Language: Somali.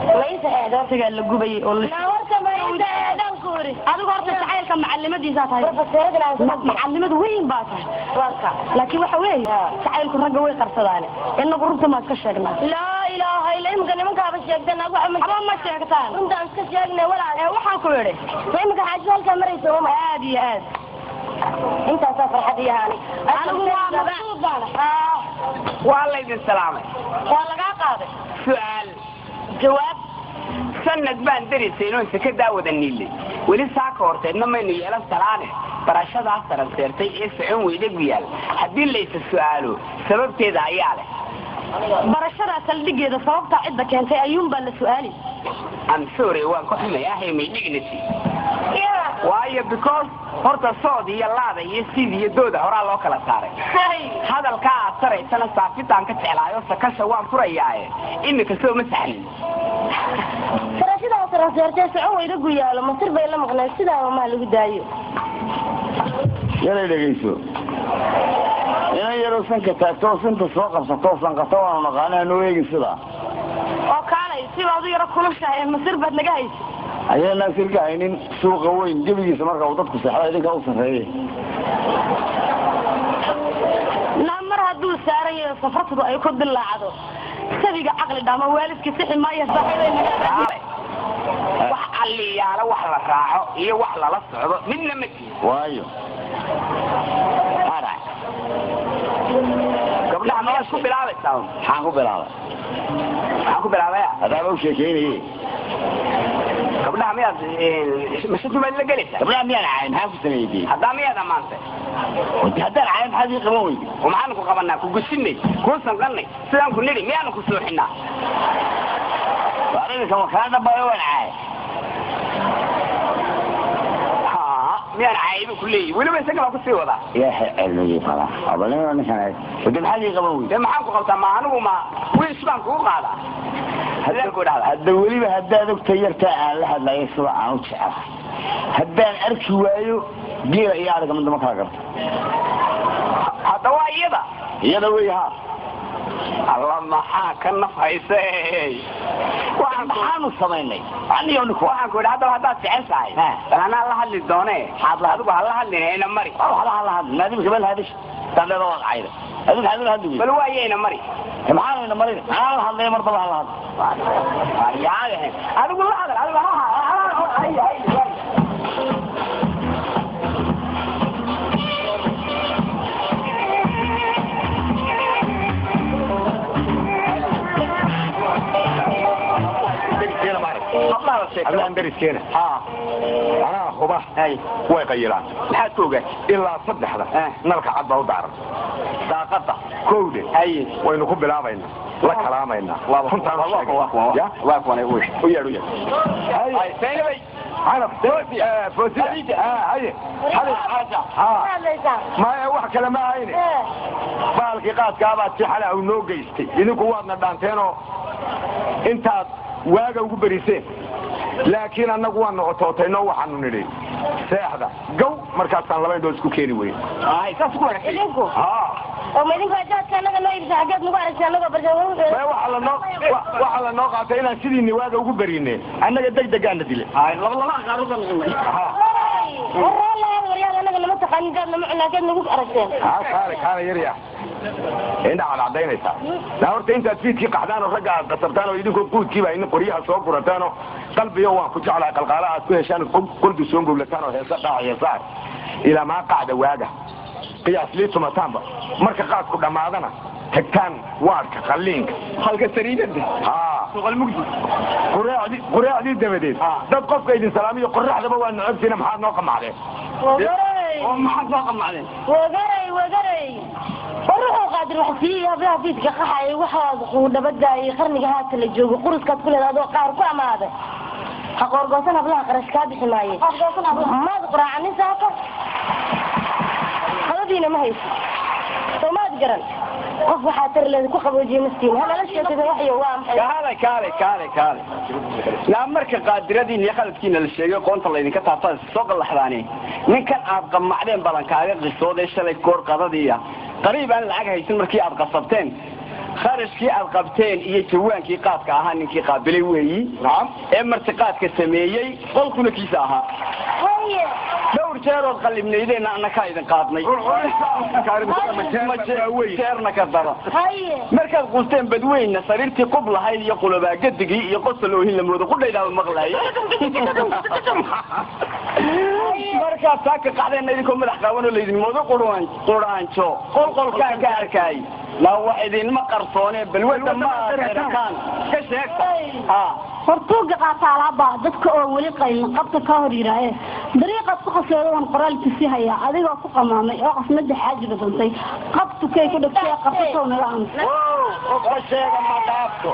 ليس هذا تقال لقبي ولا لا ورثة ما ينسى هذا كوري هذا ورثة تعال كم معلمة دي ذاتها بروفيسور معلمة وين باسها ورثة لكن وحوي تعال كل رجل ويقرصدانه إنه قربت ما تكشرنا لا إله إلا إمكن من كابس يقدرنا أقول حرام ما شيكتان أنت أنت كشرنا ولا وحنا كوري فإنك حاجة الكاميرا يسوون عادي عادي أنت سافر حدي يعني أنا هو مبسوط أنا والله يدين سلامة والله قاعد سؤال جواب سند بان دريسين وانت كداود النيلي ولسه كورتي انما انه يلا سلامه براشada asar seertay ee socon weeyday guyal hadii la is su'aalo sababteeda ayaa leh barashada saldhigeeda sababta cidda keentay ayuun baa la su'aali I'm sorry waan ku xumahay may dignity waayo because horta Saudi laada iyo sidii dooda hore loo kala saaray hadalka asaraysan saafitaan ka jeclaayo sakasha waan furayaaye imika soo ma saxnin فراشدة أصلا سيرتي سعوا يرجوا يا لما تربى يلا مغنى سيدا وما له دايو يلا يلقيسو يلا يروسن كتاتو سنت سوق سطوسن قطوان مقانا نويجي سيدا وكالي سيبا ضي ركونا شاي مصير بعد لقايس أيها الناس يلقاينين سوق وين جبي سمرك وضدك سحرا يديك أوصن هاي نمر هدو ساري سفرته أي كود الله عدو سبيق عقل داما والدك سحي ما يصبحي wax aliyaala wax la raaco iyo wax la socdo midna ma jiro waayo ara gabdhaha ma isku bilaabaysaa waxaan ku bilaabay هذا لو شيء gabdhaha miyaad mashidu ma la galaysaa gabdhaha miyaan cayn maxaa ku sameeyay hadda miyaad amaantay wadi haddaan cayn maxaad ii qaban weyday waxaan ku qabanaa ku gusinay ku sanqanay sidaan ku niri miyaan ku sooxinaa وأنا كمان كان دبايو والعاي ها مين عايب كلي ولا ما يسكن أبو سيودا يا حلوة فلا أبغى أنا كان بدي حاجة قبوي ده معاكم قلت ما أنا وما وين شبان كوم هذا هذا كود هذا الدولي بهدا ذوك تيرت على هذا لا يسوى عن شعر هدان أركوايو جيل إياه كمان دم كاغر هذا وايدا يدا وياها الله ما حاكنا فايسي waxaanu sameynay aniga waxaan ku dhahdo hada sicay ana la hadli doonay hadla adigu hal hadlinayna mari hal naadi gabal hadish taanada waa caayda adigu hadal hadii bal waayayna mari maxaana mari aan hadlay mar bal hal yaade adigu la hadal adigu ay أنا أندرس كنا أنا خبا ويقيلان حتوجه إلا صدق هذا نلقى عضة ودار داقطة كودي وين كوب بلابين لا كلامينا كنت أنا يا واقف أنا وش ويا فين بي أنا فوزي هاي هذا حاجة ما هو كلام عيني بالك قاد كابات شحنة أو نوجيستي إنك وادنا دانتينو أنت waaga ugu bariseen laakiin anagu waan noqotayno waxaanu nidhi seexda gow markaasaan laba indhood isku keeni weyn saas ku wanaagsan oo meedinka ajaadka anaga noo iibsa xageed nagu aragtay anaga waxa la noo qaatay inaan sidiini waaga ugu barinay annaga degdegaana dile laba qaarudan waryaal anaga lama taqaanin gaad lama cunaageed nagu aragteen kaana yarya inta aan cadaynaysaa la horta intaad fiidkii qaxdaan oo ragga aad qasabtaan oo idinku quudkiiba in qoryaha soo gurataan oo qalbiga waan ku jeclaa qalqaala aad ku heshaan qoldu soo gublataan oo heesa dhaacaysaa ila ma qaada waaga qiyaas liituma tamba marka qaadku dhamaadana tagtaan waarka qalliinka halka sariidada suuqal mugdi quraacdi dabadeed dad qofka idin salaamiyo qorraxdaba waa nacabtina maxaad noo qamacdeen oo maxaad noo qamacdeen wagaray وروحوا قادر وحسيه هذا فيك قحاي وحاض ودبداي قرنيga haata la joogo quriskaad ku leedahay qaar ku amaade xaqor goosana bla qarashkaad ximaaye ma quraacni saaka hadina ma hayso soomaad garan qof waxa tar leeyahay ku qaboojiye miskiin hala la sheekada wax iyo waa maxay kaale la marka qaadiradii iyo qaladkiina la sheegay qoonta la idinka taabtaa soo qalaxdaani ninkan aad qamacdeen balankaaga qisooday shalay koor qadadiya قريبا العجها يصير مركي أبقى صبتين kharashkii aad qabteen iyo jawaankii qaadka ahaa ninkii qaabilay weeyi ee martiqaadka sameeyey qolkuna kiisa ahaa dhowr jeer oo qalibnaydeen annaka idin qaadnay jeerna ka daro markaad qusteen badweyna sariirtii qub lahayd iyo qulubaa gadigii iyo qosol oohin la moodo qudhaydaaba maqlaayay markaad taa ka qaxdeen idinkoo madax qaawan oo laydin moodo quraanjo qolqolkaan ka arkay لا واحد ما قرصوني بالولد ما كان كشيك hortuug qaata laba dadka oo wali qayl qabta ka horiiray dariiqa ku qasoodan qoraalkiisa haya adiga ku qamaamay oo qasmada xaajiga dantay qabtu kay ku dhigtay qabto naga aan oo sheega ma dhaafto